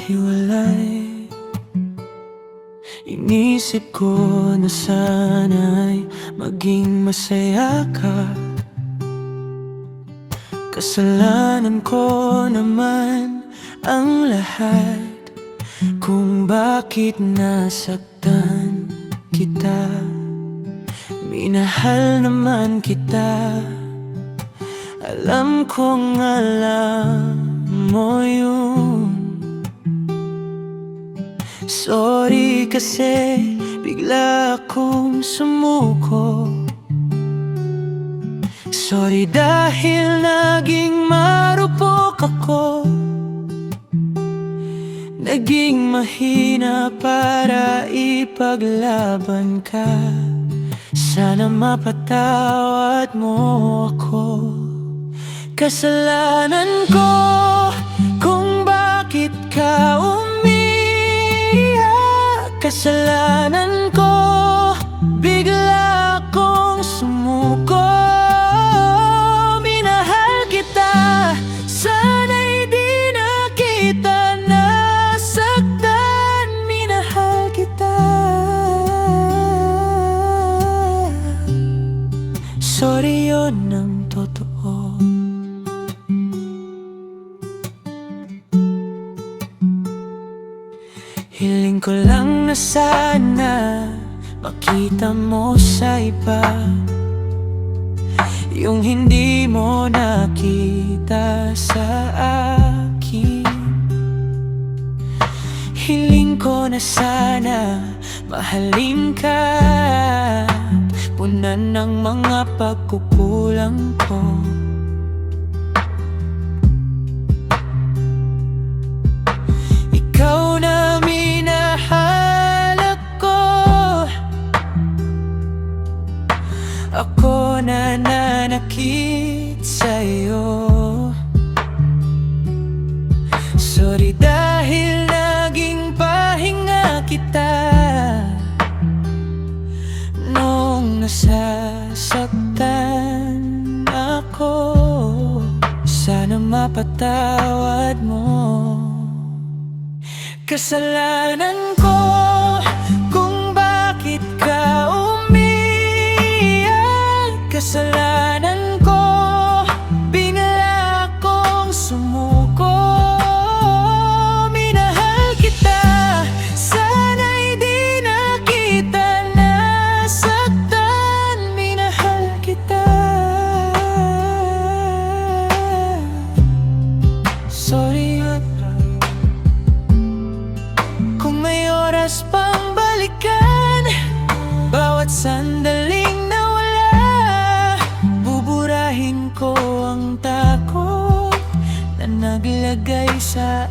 maghiwalay. Inisip ko na sana'y maging masaya ka. Kasalanan ko naman ang lahat kung bakit nasaktan kita. Minahal naman kita, alam kong alam mo yun. Sorry kasi bigla akong sumuko. Sorry dahil naging marupok ako. Naging mahina para ipaglaban ka. Sana mapatawad mo ako. Kasalanan ko kung bakit ka umiyak. Kasalanan ko bigla akong sumuko. Minahal kita, sana'y di na kita nasaktan. Minahal kita. Sorry, yun ang totoo. Hiling ko lang na sana makita mo sa iba yung hindi mo nakita sa akin. Hiling ko na sana mahalin ka, punan ng mga pagkukulang ko. Ikaw na minahal ako, ako na nanakit sa'yo. Sorry dahil naging pahinga kita nung nasasaktan ako. Sana mapatawad mo. Kasalanan ko kung bakit ka umiyak. Kasalanan ko bigla akong sumuko. Minahal kita, sana'y di na kita nasaktan. Minahal kita. Sorry kung may oras pang balikan bawat sandaling nawala. Buburahin ko ang takot na naglagay sa